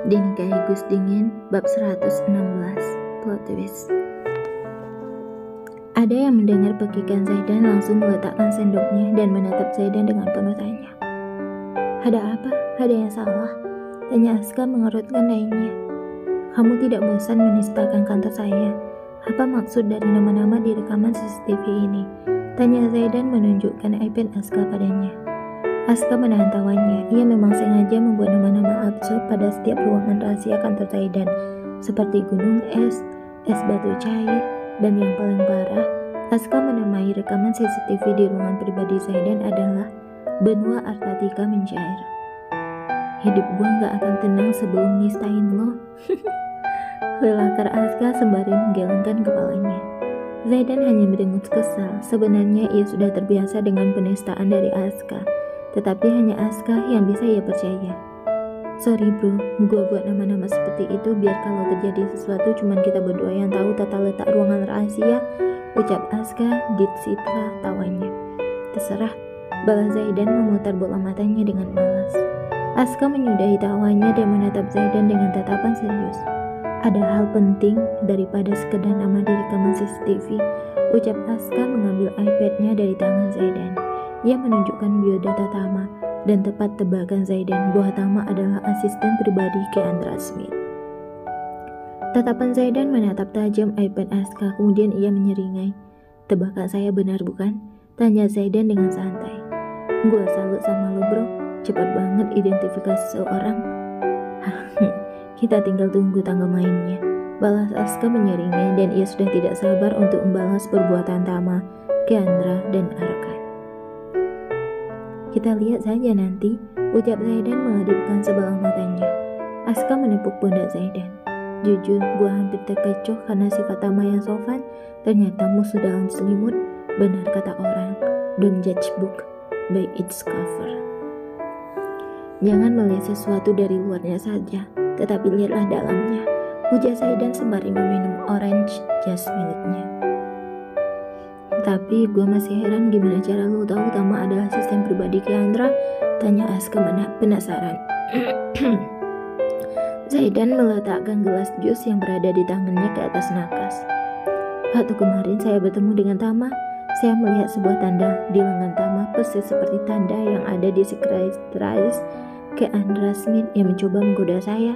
Dinikahi Gus Dingin, bab 116, plot twist. Ada yang mendengar pekikan Zaidan langsung meletakkan sendoknya dan menatap Zaidan dengan penuh tanya. Ada apa? Ada yang salah? Tanya Aska mengerutkan dahinya. Kamu tidak bosan menistakan kantor saya? Apa maksud dari nama-nama di rekaman CCTV ini? Tanya Zaidan menunjukkan iPad Aska padanya. Aska menahan tawanya. Ia memang sengaja membuat nama-nama absurd pada setiap ruangan rahasia kantor Zaidan, seperti gunung es batu cair, dan yang paling parah, Aska menamai rekaman CCTV di ruangan pribadi Zaidan adalah Benua Artatika mencair. Hidup gua gak akan tenang sebelum nistain lo. Lelakar Aska sembari menggelengkan kepalanya. Zaidan hanya mendengus kesal. Sebenarnya ia sudah terbiasa dengan penistaan dari Aska, tetapi hanya Aska yang bisa ia percaya. Sorry bro, gue buat nama-nama seperti itu biar kalau terjadi sesuatu cuman kita berdua yang tahu tata letak ruangan rahasia, ucap Aska ditsita tawanya. Terserah, balas Zaidan memutar bola matanya dengan malas. Aska menyudahi tawanya dan menatap Zaidan dengan tatapan serius. Ada hal penting daripada sekedar nama di rekaman CCTV, ucap Aska mengambil iPad-nya dari tangan Zaidan. Ia menunjukkan biodata Tama, dan tepat tebakan Zaidan bahwa Tama adalah asisten pribadi Keandra Smith. Tatapan Zaidan menatap tajam iPad Aska, kemudian ia menyeringai. Tebakan saya benar bukan? Tanya Zaidan dengan santai. Gua salut sama lo bro, cepat banget identifikasi seseorang. Kita tinggal tunggu tanggal mainnya, balas Aska menyeringai, dan ia sudah tidak sabar untuk membalas perbuatan Tama, Keandra, dan Arkan. Kita lihat saja nanti, ucap Zaidan mengedipkan sebelah matanya. Aska menepuk pundak Zaidan. Jujur, gua hampir terkecoh karena sifat Tama yang sopan, ternyata musuh dalam selimut. Benar kata orang, don't judge book by its cover. Jangan melihat sesuatu dari luarnya saja, tetapi lihatlah dalamnya, ujar Zaidan sembari meminum orange jas miliknya. Tapi gue masih heran gimana cara lu tahu Tama adalah asisten pribadi Keandra? Tanya Aska penasaran. Zaidan meletakkan gelas jus yang berada di tangannya ke atas nakas. Waktu kemarin saya bertemu dengan Tama, saya melihat sebuah tanda di lengan Tama persis seperti tanda yang ada di sekretaris Keandra Smith yang mencoba menggoda saya.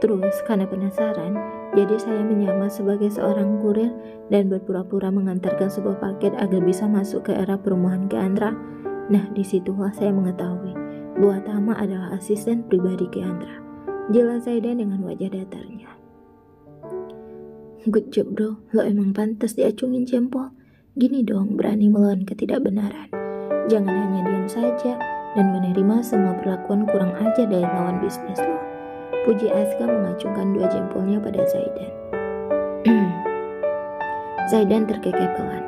Terus karena penasaran, jadi saya menyamar sebagai seorang kurir dan berpura-pura mengantarkan sebuah paket agar bisa masuk ke era perumahan Keandra. Nah, disitulah saya mengetahui bahwa Tama adalah asisten pribadi Keandra. Jelas Zaidan dengan wajah datarnya. Good job bro, lo emang pantas diacungin jempol. Gini dong, berani melawan ketidakbenaran. Jangan hanya diam saja dan menerima semua perlakuan kurang ajar dari lawan bisnis lo. Puji Aska mengacungkan dua jempolnya pada Zaidan. Zaidan terkekeh pelan.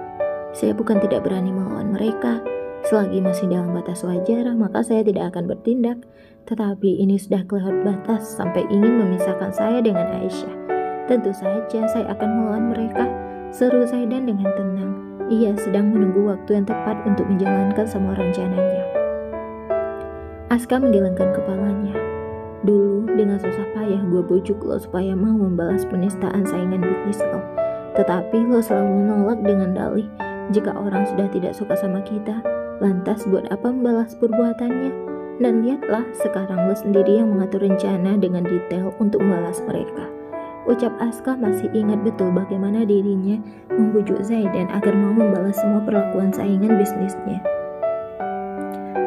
Saya bukan tidak berani melawan mereka. Selagi masih dalam batas wajar, maka saya tidak akan bertindak. Tetapi ini sudah kelewat batas sampai ingin memisahkan saya dengan Aisyah. Tentu saja saya akan melawan mereka, seru Zaidan dengan tenang. Ia sedang menunggu waktu yang tepat untuk menjalankan semua rencananya. Aska menggelengkan kepalanya. Dulu dengan susah payah gue bujuk lo supaya mau membalas penistaan saingan bisnis lo. Tetapi lo selalu menolak dengan dalih, jika orang sudah tidak suka sama kita, lantas buat apa membalas perbuatannya? Dan lihatlah, sekarang lo sendiri yang mengatur rencana dengan detail untuk membalas mereka. Ucap Aska masih ingat betul bagaimana dirinya membujuk Zaidan agar mau membalas semua perlakuan saingan bisnisnya.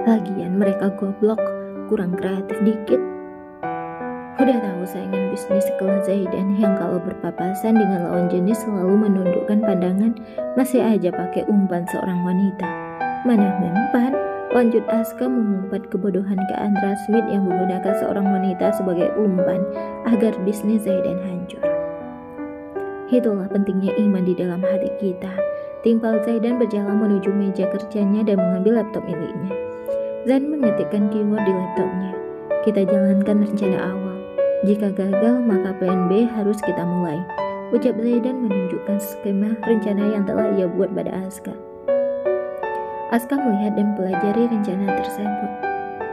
Lagian mereka goblok, kurang kreatif dikit. Udah tahu saingan bisnis sekelas Zaidan yang kalau berpapasan dengan lawan jenis selalu menundukkan pandangan, masih aja pakai umpan seorang wanita. Mana mempan? Lanjut Aska mengumpat kebodohan Keandra Smith yang menggunakan seorang wanita sebagai umpan agar bisnis Zaidan hancur. Itulah pentingnya iman di dalam hati kita. Timpal Zaidan berjalan menuju meja kerjanya dan mengambil laptop miliknya. Zain mengetikkan keyword di laptopnya. Kita jalankan rencana awal. Jika gagal, maka plan B harus kita mulai. Ucap Zaidan menunjukkan skema rencana yang telah ia buat pada Aska. Aska melihat dan pelajari rencana tersebut.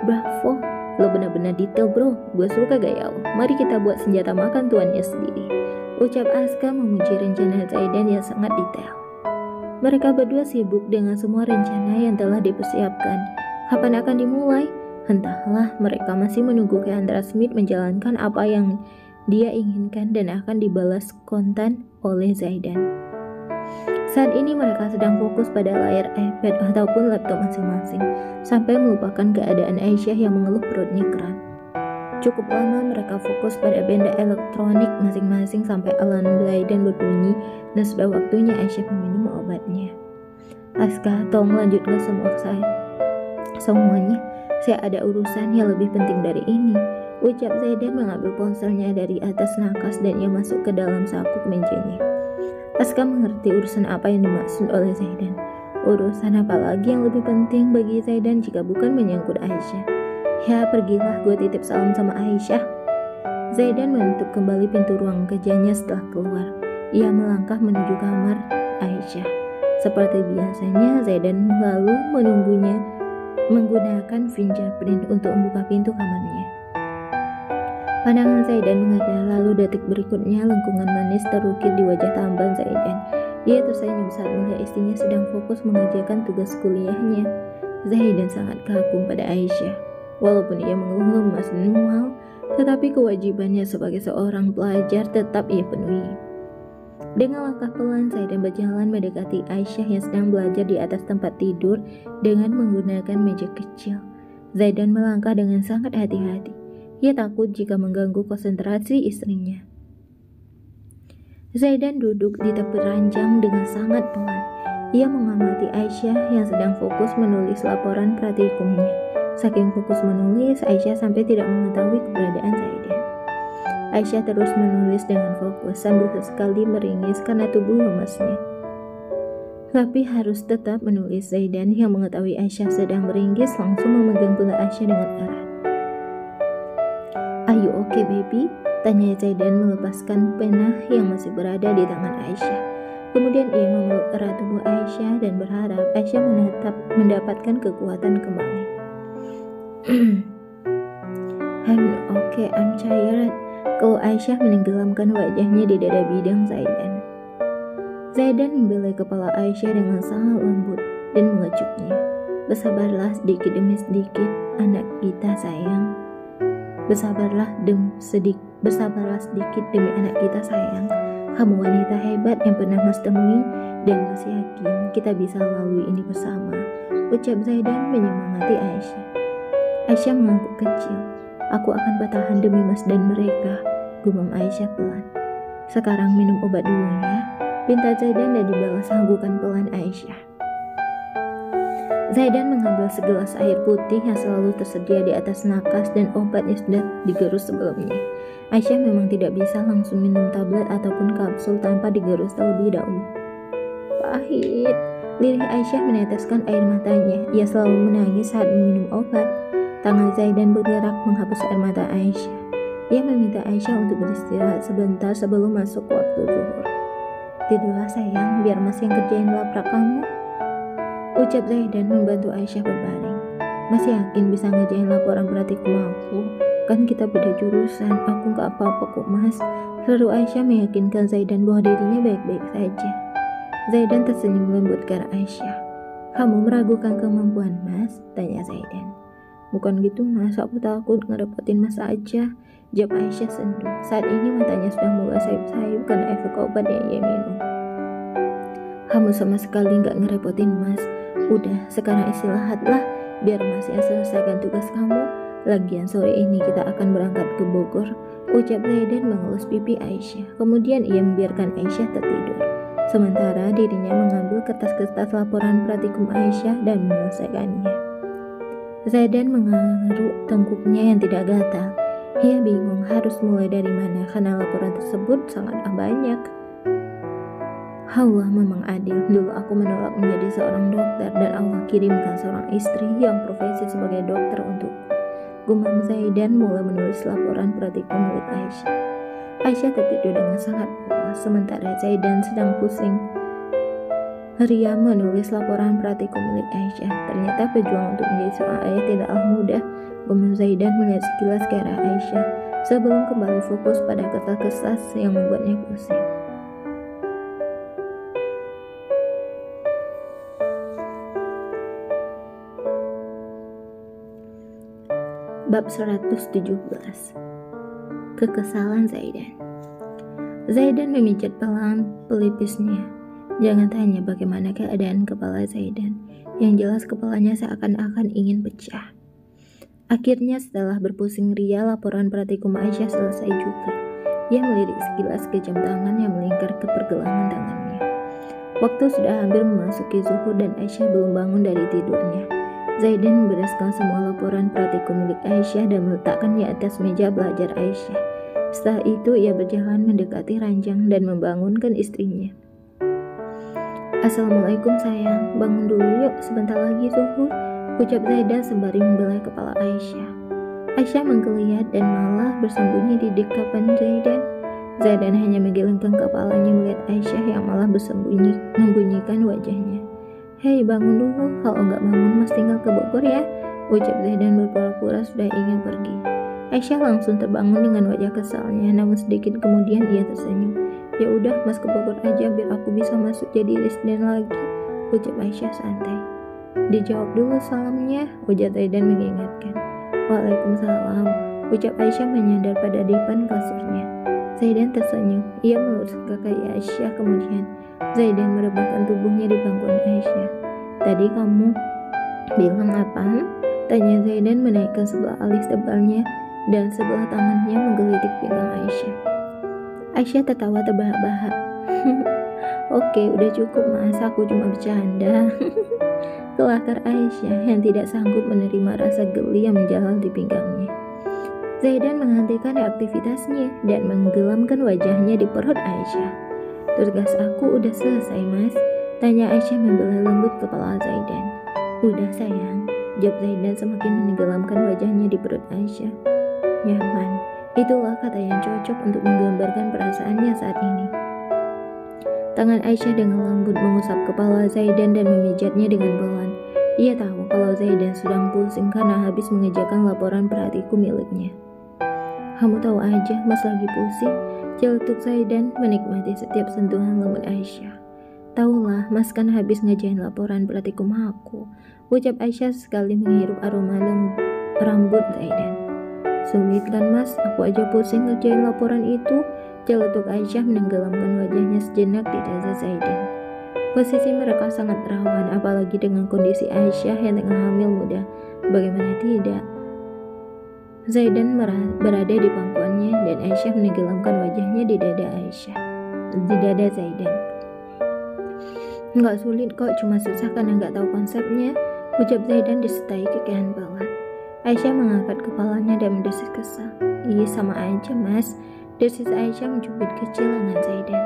Bravo, Lo benar-benar detail bro, gue suka gaya lo. Mari kita buat senjata makan tuannya sendiri. Ucap Aska memuji rencana Zaidan yang sangat detail. Mereka berdua sibuk dengan semua rencana yang telah dipersiapkan. Kapan akan dimulai? Entahlah, mereka masih menunggu Cassandra Smith menjalankan apa yang dia inginkan dan akan dibalas kontan oleh Zaidan. Saat ini mereka sedang fokus pada layar iPad ataupun laptop masing-masing, sampai melupakan keadaan Aisyah yang mengeluh perutnya kram. Cukup lama mereka fokus pada benda elektronik masing-masing sampai alarm Zaidan berbunyi dan sudah waktunya Aisyah meminum obatnya. Aska, tolong lanjutkan semuanya. Saya ada urusan yang lebih penting dari ini. Ucap Zaidan mengambil ponselnya dari atas nakas dan ia masuk ke dalam saku mejanya. Aska mengerti urusan apa yang dimaksud oleh Zaidan. Urusan apa lagi yang lebih penting bagi Zaidan jika bukan menyangkut Aisyah? Ya, pergilah, gue titip salam sama Aisyah. Zaidan menutup kembali pintu ruang kerjanya setelah keluar. Ia melangkah menuju kamar Aisyah. Seperti biasanya, Zaidan lalu menunggunya menggunakan fingerprint untuk membuka pintu kamarnya. Pandangan Zaidan mengadang, lalu detik berikutnya lengkungan manis terukir di wajah tampan Zaidan. Ia tersenyum saat melihat istrinya sedang fokus mengerjakan tugas kuliahnya. Zaidan sangat kagum pada Aisyah. Walaupun ia mengeluh lemas dan mual, tetapi kewajibannya sebagai seorang pelajar tetap ia penuhi. Dengan langkah pelan, Zaidan berjalan mendekati Aisyah yang sedang belajar di atas tempat tidur dengan menggunakan meja kecil. Zaidan melangkah dengan sangat hati-hati. Ia takut jika mengganggu konsentrasi istrinya. Zaidan duduk di tepi ranjang dengan sangat pelan. Ia mengamati Aisyah yang sedang fokus menulis laporan praktikumnya. Saking fokus menulis, Aisyah sampai tidak mengetahui keberadaan Zaidan. Aisyah terus menulis dengan fokus sambil sesekali meringis karena tubuh lemasnya. Tapi harus tetap menulis. Zaidan yang mengetahui Aisyah sedang meringis langsung memegang pundak Aisyah dengan erat. "Are you okay baby?" tanya Zaidan melepaskan pena yang masih berada di tangan Aisyah. Kemudian ia memeluk erat tubuh Aisyah dan berharap Aisyah mendapatkan kekuatan kembali. "I'm okay, I'm tired." Kalau Aisyah menenggelamkan wajahnya di dada bidang Zaidan. Zaidan membelai kepala Aisyah dengan sangat lembut dan mengecuknya. "Bersabarlah sedikit demi sedikit, anak kita sayang. Bersabarlah sedikit demi anak kita sayang. Kamu wanita hebat yang pernah Mas temui dan Mas yakin kita bisa lalui ini bersama," ucap Zaidan menyemangati Aisyah. Aisyah mengangguk kecil. "Aku akan bertahan demi Mas dan mereka," gumam Aisyah pelan. "Sekarang minum obat dulu ya," pinta Zaidan dan dibalas sanggukan pelan Aisyah. Zaidan mengambil segelas air putih yang selalu tersedia di atas nakas dan obatnya sudah digerus sebelumnya. Aisyah memang tidak bisa langsung minum tablet ataupun kapsul tanpa digerus terlebih dahulu. "Pahit." Lirih Aisyah meneteskan air matanya. Ia selalu menangis saat meminum obat. Tangan Zaidan bergerak menghapus air mata Aisyah. Ia meminta Aisyah untuk beristirahat sebentar sebelum masuk waktu zuhur. "Tidurlah sayang, biar Mas yang kerjain laprak kamu," ucap Zaidan membantu Aisyah berbaring. "Mas yakin bisa ngerjain laporan praktikum aku? Kan kita beda jurusan, aku gak apa-apa kok Mas," seru Aisyah meyakinkan Zaidan bahwa dirinya baik-baik saja. Zaidan tersenyum lembut ke arah Aisyah. "Kamu meragukan kemampuan Mas?" tanya Zaidan. "Bukan gitu Mas, aku takut ngerepotin Mas aja," jawab Aisyah sendu. Saat ini matanya sudah mulai sayup-sayup karena efek obat yang ia minum. "Kamu sama sekali gak ngerepotin Mas. Udah, sekarang istirahatlah, biar Mas yang selesaikan tugas kamu. Lagian sore ini kita akan berangkat ke Bogor," ucap Zaidan mengelus pipi Aisyah. Kemudian ia membiarkan Aisyah tertidur. Sementara dirinya mengambil kertas-kertas laporan praktikum Aisyah dan menyelesaikannya. Zaidan mengaruk tengkuknya yang tidak gatal. Ia bingung harus mulai dari mana karena laporan tersebut sangatlah banyak. Allah memang adil. Dulu aku menolak menjadi seorang dokter dan Allah kirimkan seorang istri yang profesi sebagai dokter untukku. Gumam Zaidan mulai menulis laporan praktikum milik Aisyah. Aisyah tertidur dengan sangat puas sementara Zaidan sedang pusing Ria menulis laporan praktikum milik Aisyah. Ternyata pejuang untuk menjadi seorang ayah tidaklah mudah. Gemas Zaidan melihat sekilas ke arah Aisyah sebelum kembali fokus pada kesal-kesal yang membuatnya pusing. Bab 117. Kekesalan Zaidan. Zaidan memijat pelan pelipisnya. Jangan tanya bagaimana keadaan kepala Zaidan. Yang jelas kepalanya seakan-akan ingin pecah. Akhirnya setelah berpusing ria, laporan praktikum Aisyah selesai juga. Ia melirik sekilas ke jam tangan yang melingkar ke pergelangan tangannya. Waktu sudah hampir memasuki zuhur dan Aisyah belum bangun dari tidurnya. Zaidan membereskan semua laporan praktikum milik Aisyah dan meletakkan di atas meja belajar Aisyah. Setelah itu ia berjalan mendekati ranjang dan membangunkan istrinya. Assalamualaikum sayang, bangun dulu yuk, sebentar lagi zuhur, ucap Zaidan sembari membelai kepala Aisyah. Aisyah menggeliat dan malah bersembunyi di dekapan Zaidan. Zaidan hanya menggelengkan kepalanya melihat Aisyah yang malah membunyikan wajahnya. Hei, bangun dulu, kalau enggak bangun mas tinggal ke Bogor ya, ucap Zaidan berpura-pura sudah ingin pergi. Aisyah langsung terbangun dengan wajah kesalnya, namun sedikit kemudian ia tersenyum. Ya udah, mas ke Bogor aja biar aku bisa masuk jadi residen lagi, ucap Aisyah santai. Dijawab dulu salamnya, ujar Zaidan mengingatkan. Waalaikumsalam, ucap Aisyah menyandar pada dipan kasurnya. Zaidan tersenyum, ia melurus ke kaki Aisyah kemudian. Zaidan merebahkan tubuhnya di pangkuan Aisyah. Tadi kamu bilang apa? Tanya Zaidan menaikkan sebelah alis tebalnya dan sebelah tangannya menggelitik pinggang Aisyah. Aisyah tertawa terbahak-bahak. Oke, udah cukup mas, aku cuma bercanda. Kelakar Aisyah yang tidak sanggup menerima rasa geli yang menjalar di pinggangnya. Zaidan menghentikan aktivitasnya dan menggelamkan wajahnya di perut Aisyah. Tugas aku udah selesai mas, tanya Aisyah membelai lembut kepala Zaidan. Udah sayang, jawab Zaidan semakin menenggelamkan wajahnya di perut Aisyah. Nyaman, itulah kata yang cocok untuk menggambarkan perasaannya saat ini. Tangan Aisyah dengan lembut mengusap kepala Zaidan dan memijatnya dengan pelan. Ia tahu kalau Zaidan sedang pusing karena habis mengerjakan laporan praktikum miliknya. Kamu tahu aja mas lagi pusing, celetuk Zaidan menikmati setiap sentuhan lembut Aisyah. Taulah mas kan habis ngerjain laporan praktikum aku, ucap Aisyah sekali menghirup aroma rambut Zaidan. Sulit kan mas, aku aja pusing ngerjain laporan itu, celetuk Aisyah menenggelamkan wajahnya sejenak di dada Zaidan. Posisi mereka sangat rawan, apalagi dengan kondisi Aisyah yang tengah hamil muda. Bagaimana tidak? Zaidan berada di pangkuannya dan Aisyah menenggelamkan wajahnya di dada Zaidan. Nggak sulit kok, cuma susah karena nggak tahu konsepnya, ucap Zaidan disertai kekehan bawah. Aisyah mengangkat kepalanya dan mendesis kesal. Iya sama aja mas, desis Aisyah mencubit kecil lengan Zaidan.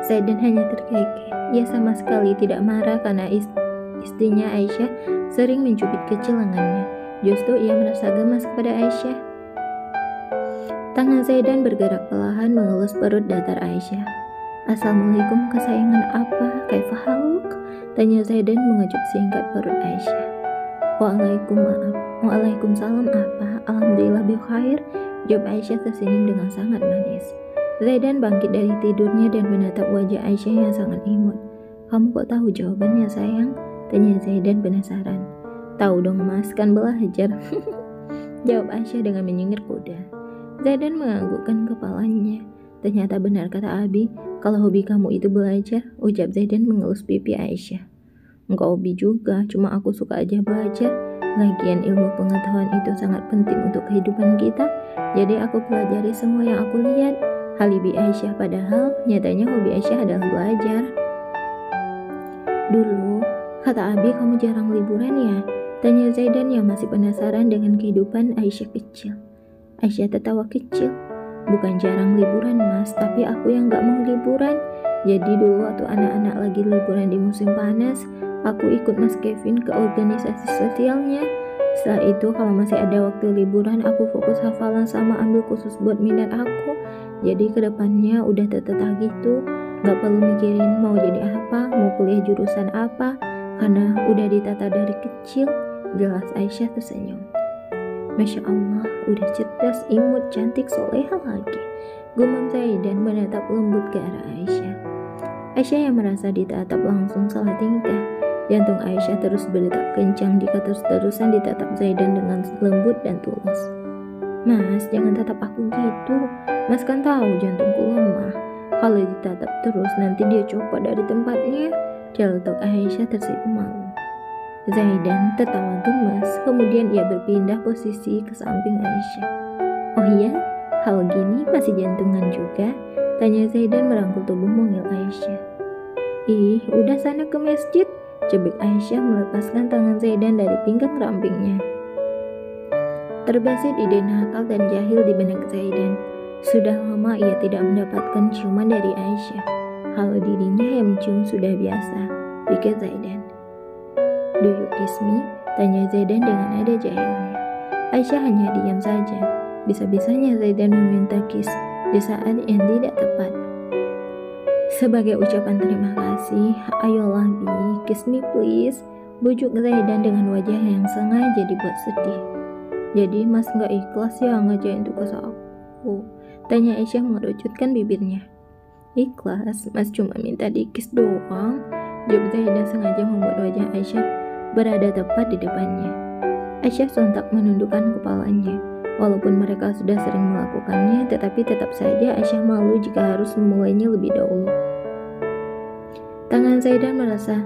Zaidan hanya terkekeh. Ia sama sekali tidak marah karena istrinya Aisyah sering mencubit kecil lengannya. Justru ia merasa gemas kepada Aisyah. Tangan Zaidan bergerak perlahan mengelus perut datar Aisyah. Assalamualaikum kesayangan apa? Kaifahaluk? Tanya Zaidan mengejuk singkat perut Aisyah. Waalaikumsalam apa? Alhamdulillah bikhair, jawab Aisyah tersenyum dengan sangat manis. Zaidan bangkit dari tidurnya dan menatap wajah Aisyah yang sangat imut. Kamu kok tahu jawabannya sayang? Tanya Zaidan penasaran. Tahu dong mas, kan belajar. Jawab Aisyah dengan menyengir kuda. Zaidan menganggukkan kepalanya. Ternyata benar kata Abi, kalau hobi kamu itu belajar, ucap Zaidan mengelus pipi Aisyah. Enggak hobi juga, cuma aku suka aja belajar. Lagian ilmu pengetahuan itu sangat penting untuk kehidupan kita, jadi aku pelajari semua yang aku lihat. Halibi Aisyah padahal nyatanya hobi Aisyah adalah belajar. Dulu, kata Abi kamu jarang liburan ya? Tanya Zaidan yang masih penasaran dengan kehidupan Aisyah kecil. Aisyah tertawa kecil. Bukan jarang liburan mas, tapi aku yang gak mau liburan. Jadi dulu waktu anak-anak lagi liburan di musim panas, aku ikut mas Kevin ke organisasi sosialnya. Setelah itu kalau masih ada waktu liburan, aku fokus hafalan sama ambil khusus buat minat aku. Jadi kedepannya udah tertata gitu, gak perlu mikirin mau jadi apa, mau kuliah jurusan apa, karena udah ditata dari kecil. Jelas Aisyah tersenyum. Masya Allah, udah cerdas, imut, cantik, soleha lagi. Gumam Zaidan menatap lembut ke arah Aisyah. Aisyah yang merasa ditatap langsung salah tingkah. Jantung Aisyah terus berdetak kencang jika terus-terusan ditatap Zaidan dengan lembut dan tulus. Mas, jangan tatap aku gitu. Mas kan tahu jantungku lemah. Kalau ditatap terus nanti dia copot dari tempatnya. Celetuk Aisyah tersipu malu. Zaidan tertawa gemas, kemudian ia berpindah posisi ke samping Aisyah. Oh iya? Hal gini masih jantungan juga? Tanya Zaidan merangkul tubuh mungil Aisyah. Ih, udah sana ke masjid, cebik Aisyah melepaskan tangan Zaidan dari pinggang rampingnya. Terbesit ide nakal dan jahil di benak Zaidan. Sudah lama ia tidak mendapatkan ciuman dari Aisyah. Kalau dirinya yang mencium sudah biasa, pikir Zaidan. Do you kiss me? Tanya Zaidan dengan nada jahilnya. Aisyah hanya diam saja. Bisa-bisanya Zaidan meminta kiss di saat yang tidak tepat. Sebagai ucapan terima kasih, ayolah Bi, kiss me please. Bujuk Zaidan dengan wajah yang sengaja dibuat sedih. Jadi mas gak ikhlas ya ngerjain tugas aku? Tanya Aisyah mengerucutkan bibirnya. Ikhlas, mas cuma minta dikis doang. Jawab Zaidan sengaja membuat wajah Aisyah berada tepat di depannya. Aisyah sontak menundukkan kepalanya. Walaupun mereka sudah sering melakukannya, tetapi tetap saja Aisyah malu jika harus memulainya lebih dahulu. Tangan Zaidan merasa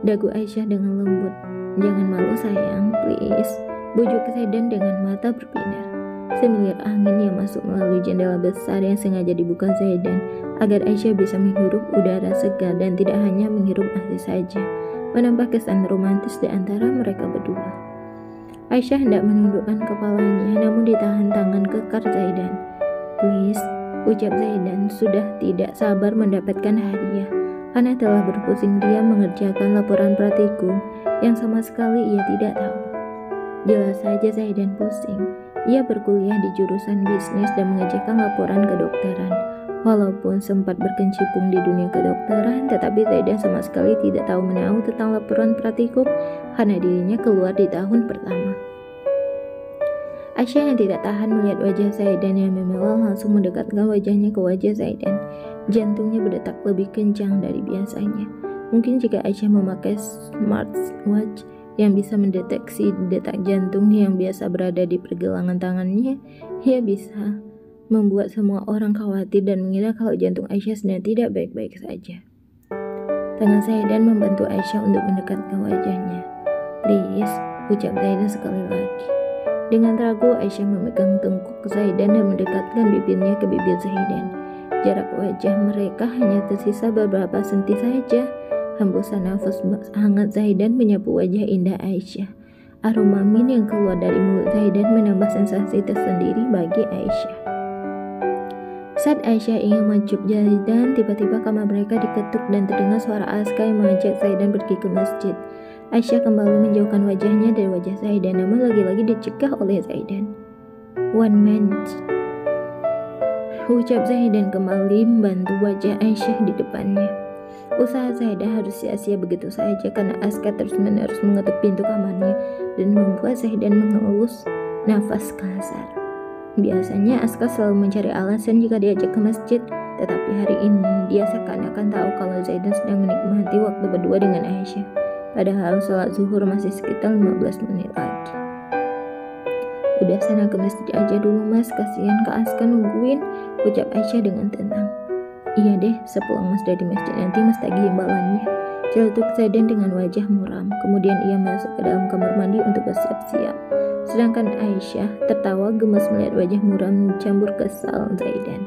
dagu Aisyah dengan lembut. Jangan malu sayang, please. Bujuk Zaidan dengan mata berbinar. Semilir angin yang masuk melalui jendela besar yang sengaja dibuka Zaidan agar Aisyah bisa menghirup udara segar dan tidak hanya menghirup asli saja, menambah kesan romantis di antara mereka berdua. Aisyah hendak menundukkan kepalanya, namun ditahan tangan kekar Zaidan. Please, ucap Zaidan sudah tidak sabar mendapatkan hadiah, karena telah berpusing dia mengerjakan laporan praktikum yang sama sekali ia tidak tahu. Jelas saja Zaidan pusing. Ia berkuliah di jurusan bisnis dan mengerjakan laporan kedokteran. Walaupun sempat berkecimpung di dunia kedokteran, tetapi Zaidan sama sekali tidak tahu menahu tentang laporan praktikum karena dirinya keluar di tahun pertama. Aisyah yang tidak tahan melihat wajah Zaidan yang memelah langsung mendekatkan wajahnya ke wajah Zaidan. Jantungnya berdetak lebih kencang dari biasanya. Mungkin jika Aisyah memakai smartwatch yang bisa mendeteksi detak jantung yang biasa berada di pergelangan tangannya, ia bisa membuat semua orang khawatir dan mengira kalau jantung Aisyah sedang tidak baik-baik saja. Tangan Zaidan membantu Aisyah untuk mendekatkan wajahnya. Please, ucap Zaidan sekali lagi. Dengan ragu, Aisyah memegang tengkuk Zaidan dan mendekatkan bibirnya ke bibir Zaidan. Jarak wajah mereka hanya tersisa beberapa senti saja. Hembusan nafas hangat Zaidan menyapu wajah indah Aisyah. Aroma min yang keluar dari mulut Zaidan menambah sensasi tersendiri bagi Aisyah. Saat Aisyah ingin mencup Zaidan, tiba-tiba kamar mereka diketuk dan terdengar suara Aska yang mengajak Zaidan pergi ke masjid. Aisyah kembali menjauhkan wajahnya dari wajah Zaidan, namun lagi-lagi dicegah oleh Zaidan. One minute, ucap Zaidan kembali membantu wajah Aisyah di depannya. Usaha Zaidan harus sia-sia begitu saja karena Aska terus-menerus mengetuk pintu kamarnya dan membuat Zaidan mengelus nafas kasar. Biasanya Aska selalu mencari alasan jika diajak ke masjid, tetapi hari ini dia seakan-akan tahu kalau Zaidan sedang menikmati waktu berdua dengan Aisyah. Padahal sholat zuhur masih sekitar 15 menit lagi. Udah sana ke masjid aja dulu mas, kasihan Kak Aska nungguin, ucap Aisyah dengan tenang. Iya deh, sepulang mas dari masjid nanti mas tagih imbalannya, celetuk Zaidan dengan wajah muram. Kemudian ia masuk ke dalam kamar mandi untuk bersiap-siap. Sedangkan Aisyah tertawa gemes melihat wajah muram campur kesal Zaidan.